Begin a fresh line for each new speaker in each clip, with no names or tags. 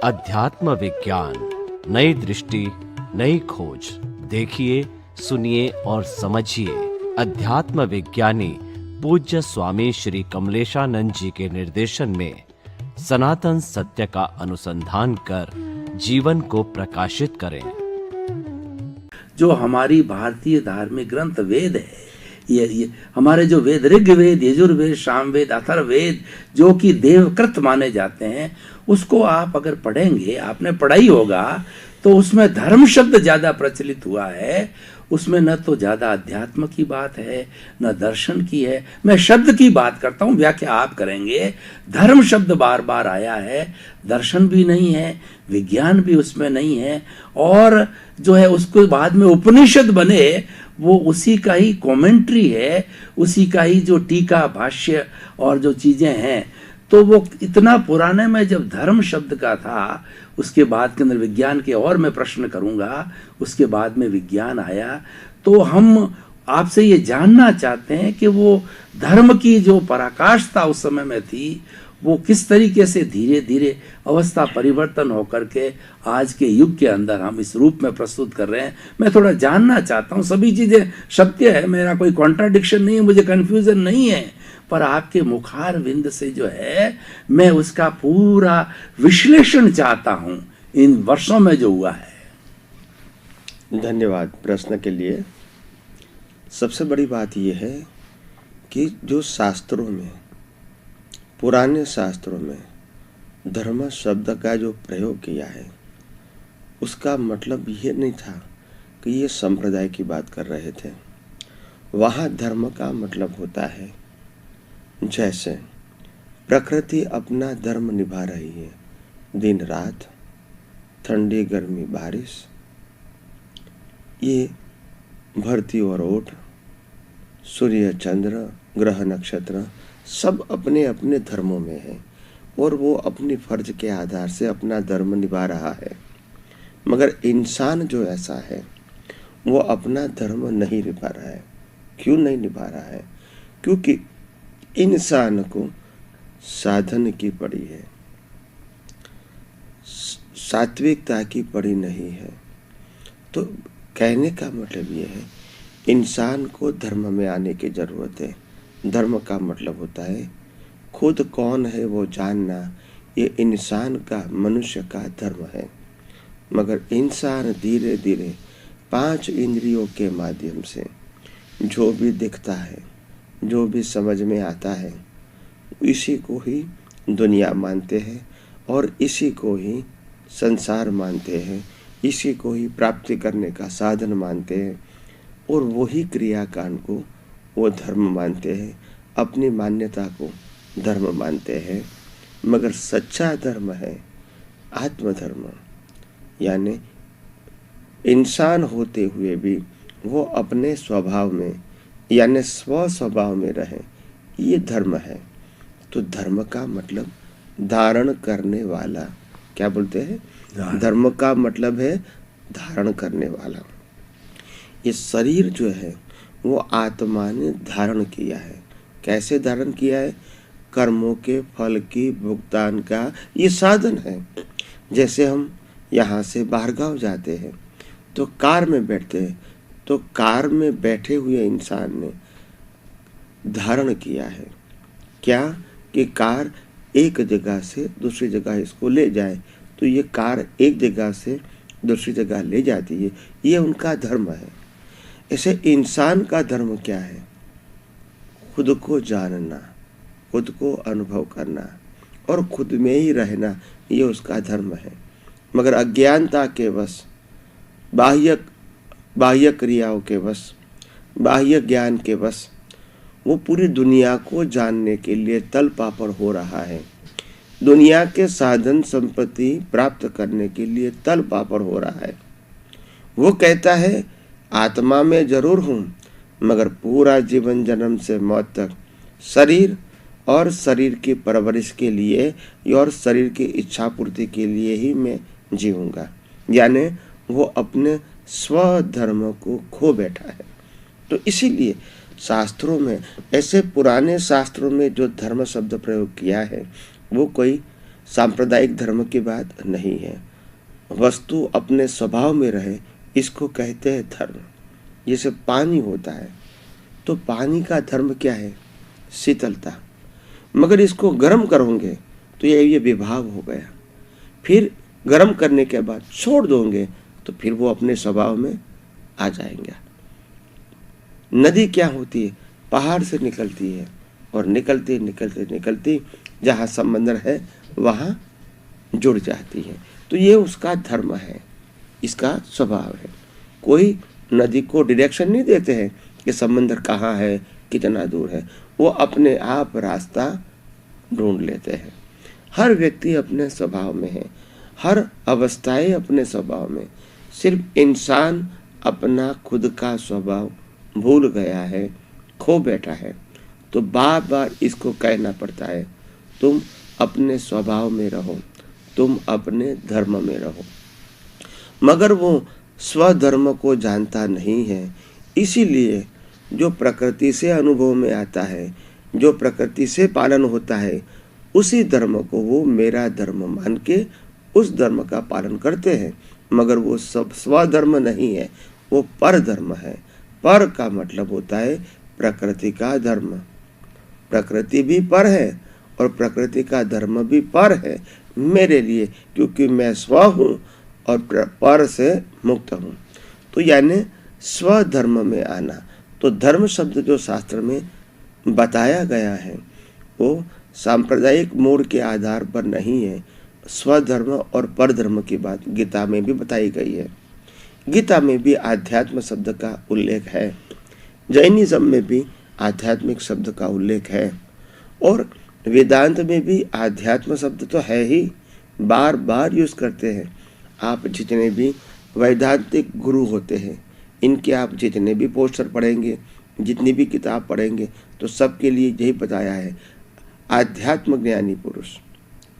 अध्यात्म विज्ञान, नई दृष्टि, नई खोज। देखिए, सुनिए और समझिए। अध्यात्म विज्ञानी पूज्य स्वामी श्री कमलेशानंद जी के निर्देशन में सनातन सत्य का अनुसंधान कर जीवन को प्रकाशित करें।
जो हमारी भारतीय धार्मिक ग्रंथ वेद है, ये हमारे जो वेद, ऋग्वेद, यजुर्वेद, सामवेद, अथर्ववेद, जो कि देवकृत माने जाते हैं, उसको आप अगर पढ़ेंगे, आपने पढ़ाई होगा, तो उसमें धर्म शब्द ज्यादा प्रचलित हुआ है। उसमें न तो ज्यादा अध्यात्म की बात है, न दर्शन की है। मैं शब्द की बात करता हूं, व्याख्या आप करेंगे। धर्म शब्द बार बार आया है, दर्शन भी नहीं है, विज्ञान भी उसमें नहीं है। और जो है उसके बाद में उपनिषद बने, वो उसी का ही कमेंट्री है, उसी का ही जो टीका, भाष्य और जो चीजें हैं। तो वो इतना पुराने में जब धर्म शब्द का था, उसके बाद के अंदर विज्ञान के और मैं प्रश्न करूंगा, उसके बाद में विज्ञान आया। तो हम आपसे ये जानना चाहते हैं कि वो धर्म की जो पराकाष्ठता उस समय में थी, वो किस तरीके से धीरे धीरे अवस्था परिवर्तन होकर के आज के युग के अंदर हम इस रूप में प्रस्तुत कर रहे हैं। मैं थोड़ा जानना चाहता हूँ। सभी चीजें सत्य है, मेरा कोई कॉन्ट्राडिक्शन नहीं है, मुझे कंफ्यूजन नहीं है, पर आपके मुखार विंद से जो है मैं उसका पूरा विश्लेषण चाहता हूं इन वर्षों में जो हुआ है।
धन्यवाद प्रश्न के लिए। सबसे बड़ी बात यह है कि जो शास्त्रों में, पुराने शास्त्रों में धर्म शब्द का जो प्रयोग किया है, उसका मतलब यह नहीं था कि ये संप्रदाय की बात कर रहे थे। वहाँ धर्म का मतलब होता है, जैसे प्रकृति अपना धर्म निभा रही है, दिन रात, ठंडी गर्मी बारिश, ये भरती और ओट, सूर्य चंद्र, ग्रह नक्षत्र, सब अपने अपने धर्मों में है और वो अपनी फर्ज के आधार से अपना धर्म निभा रहा है। मगर इंसान जो ऐसा है, वो अपना धर्म नहीं निभा रहा है। क्यों नहीं निभा रहा है? क्योंकि इंसान को साधन की पड़ी है, सात्विकता की पड़ी नहीं है। तो कहने का मतलब ये है, इंसान को धर्म में आने की जरूरत है। धर्म का मतलब होता है खुद कौन है वो जानना। ये इंसान का, मनुष्य का धर्म है। मगर इंसान धीरे धीरे 5 इंद्रियों के माध्यम से जो भी दिखता है, जो भी समझ में आता है, इसी को ही दुनिया मानते हैं और इसी को ही संसार मानते हैं, इसी को ही प्राप्ति करने का साधन मानते हैं और वही क्रियाकांड को वो धर्म मानते हैं, अपनी मान्यता को धर्म मानते हैं। मगर सच्चा धर्म है आत्मधर्म, यानी इंसान होते हुए भी वो अपने स्वभाव में, यानी स्व स्वभाव में रहे, ये धर्म है। तो धर्म का मतलब धारण करने वाला, क्या बोलते हैं? धर्म का मतलब है धारण करने वाला। ये शरीर जो है वो आत्मा ने धारण किया है। कैसे धारण किया है? कर्मों के फल की भुगतान का ये साधन है। जैसे हम यहाँ से बाहरगांव जाते हैं तो कार में बैठते हैं, तो कार में बैठे हुए इंसान ने धारण किया है क्या कि कार एक जगह से दूसरी जगह इसको ले जाए। तो ये कार एक जगह से दूसरी जगह ले जाती है, ये उनका धर्म है। ऐसे इंसान का धर्म क्या है? खुद को जानना, खुद को अनुभव करना और खुद में ही रहना, ये उसका धर्म है। मगर अज्ञानता के वश, बाह्य क्रियाओं के वश, बाह्य ज्ञान के वश वो पूरी दुनिया को जानने के लिए तल पापड़ हो रहा है। दुनिया के साधन संपत्ति प्राप्त करने के लिए तल पापड़ हो रहा है। वो कहता है आत्मा में जरूर हूँ, मगर पूरा जीवन जन्म से मौत तक शरीर और शरीर की परवरिश के लिए और शरीर की इच्छा पूर्ति के लिए ही मैं जीऊँगा। यानी वो अपने स्वधर्म को खो बैठा है। तो इसीलिए शास्त्रों में, ऐसे पुराने शास्त्रों में जो धर्म शब्द प्रयोग किया है, वो कोई सांप्रदायिक धर्म की बात नहीं है। वस्तु अपने स्वभाव में रहे, इसको कहते हैं धर्म। जैसे पानी होता है तो पानी का धर्म क्या है? शीतलता। मगर इसको गर्म करोगे तो ये विभाव हो गया। फिर गर्म करने के बाद छोड़ दोगे तो फिर वो अपने स्वभाव में आ जाएंगे। नदी क्या होती है? पहाड़ से निकलती है और निकलती निकलती निकलती जहाँ समंदर है वहाँ जुड़ जाती है। तो ये उसका धर्म है, इसका स्वभाव है। कोई नदी को डायरेक्शन नहीं देते हैं कि समंदर कहाँ है, कितना दूर है। वो अपने आप रास्ता ढूंढ लेते हैं। हर व्यक्ति अपने स्वभाव में है, हर अवस्थाएं अपने स्वभाव में। सिर्फ इंसान अपना खुद का स्वभाव भूल गया है, खो बैठा है। तो बार बार इसको कहना पड़ता है, तुम अपने स्वभाव में रहो, तुम अपने धर्म में रहो। मगर वो स्वधर्म को जानता नहीं है। इसीलिए जो प्रकृति से अनुभव में आता है, जो प्रकृति से पालन होता है, उसी धर्म को वो मेरा धर्म मान के उस धर्म का पालन करते हैं। मगर वो सब स्वधर्म नहीं है, वो पर धर्म है। पर का मतलब होता है प्रकृति का धर्म। प्रकृति भी पर है और प्रकृति का धर्म भी पर है मेरे लिए, क्योंकि मैं स्व हूँ और पर से मुक्त हूँ। तो यानी स्वधर्म में आना। तो धर्म शब्द जो शास्त्र में बताया गया है वो सांप्रदायिक मोड़ के आधार पर नहीं है। स्वधर्म और परधर्म की बात गीता में भी बताई गई है। गीता में भी आध्यात्म शब्द का उल्लेख है, जैनिज्म में भी आध्यात्मिक शब्द का उल्लेख है, और वेदांत में भी आध्यात्म शब्द तो है ही, बार बार यूज करते हैं। आप जितने भी वैदांतिक गुरु होते हैं, इनके आप जितने भी पोस्टर पढ़ेंगे, जितनी भी किताब पढ़ेंगे, तो सबके लिए यही बताया है, आध्यात्म ज्ञानी पुरुष,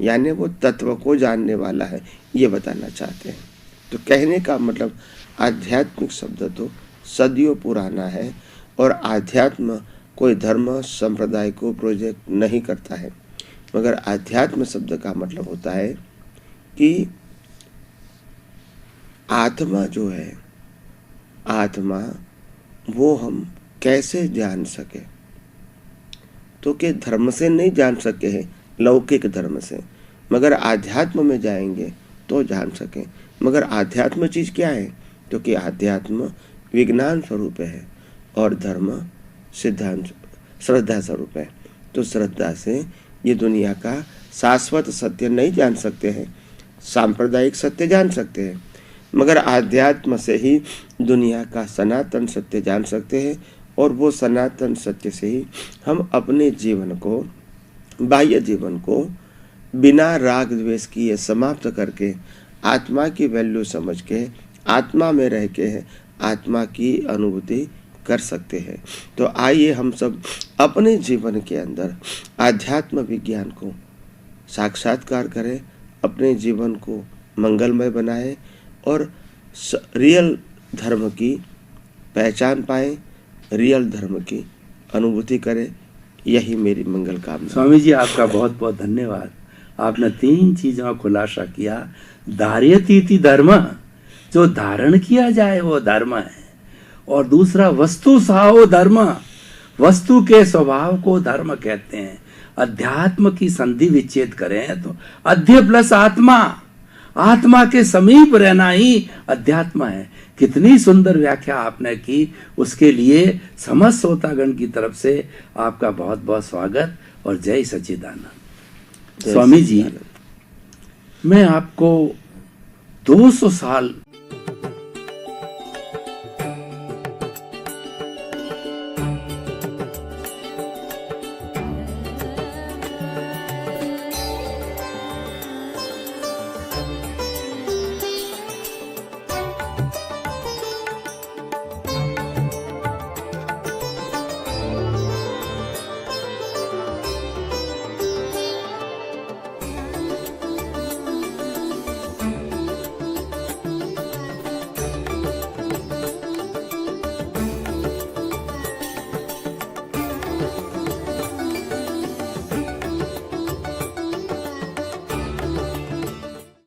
यानी वो तत्व को जानने वाला है, ये बताना चाहते हैं। तो कहने का मतलब आध्यात्मिक शब्द तो सदियों पुराना है, और आध्यात्म कोई धर्म संप्रदाय को प्रोजेक्ट नहीं करता है। मगर आध्यात्म शब्द का मतलब होता है कि आत्मा जो है, आत्मा वो हम कैसे जान सके। तो कि धर्म से नहीं जान सके हैं, लौकिक धर्म से, मगर आध्यात्म में जाएंगे तो जान सकें। मगर आध्यात्म चीज क्या है? क्योंकि आध्यात्म विज्ञान स्वरूप है और धर्म सिद्धांत श्रद्धा स्वरूप है। तो श्रद्धा से ये दुनिया का शाश्वत सत्य नहीं जान सकते हैं, सांप्रदायिक सत्य जान सकते हैं, मगर आध्यात्म से ही दुनिया का सनातन सत्य जान सकते हैं। और वो सनातन सत्य से ही हम अपने जीवन को, बाह्य जीवन को बिना राग द्वेष किए समाप्त करके आत्मा की वैल्यू समझ के आत्मा में रह के आत्मा की अनुभूति कर सकते हैं। तो आइए हम सब अपने जीवन के अंदर आध्यात्म विज्ञान को साक्षात्कार करें, अपने जीवन को मंगलमय बनाएं और रियल धर्म की पहचान पाएं, रियल धर्म की अनुभूति करें। यही मेरी मंगल कामना।
स्वामी जी आपका बहुत बहुत धन्यवाद। आपने 3 चीजों का खुलासा किया। धार्यतीति धर्म, जो धारण किया जाए वो धर्म है, और दूसरा वस्तु साहो धर्म, वस्तु के स्वभाव को धर्म कहते हैं। अध्यात्म की संधि विच्छेद करें तो अध्य प्लस आत्मा, आत्मा के समीप रहना ही अध्यात्म है। कितनी सुंदर व्याख्या आपने की, उसके लिए समस्त श्रोतागण की तरफ से आपका बहुत बहुत स्वागत और जय सच्चिदानंद। स्वामी जी, मैं आपको 200 साल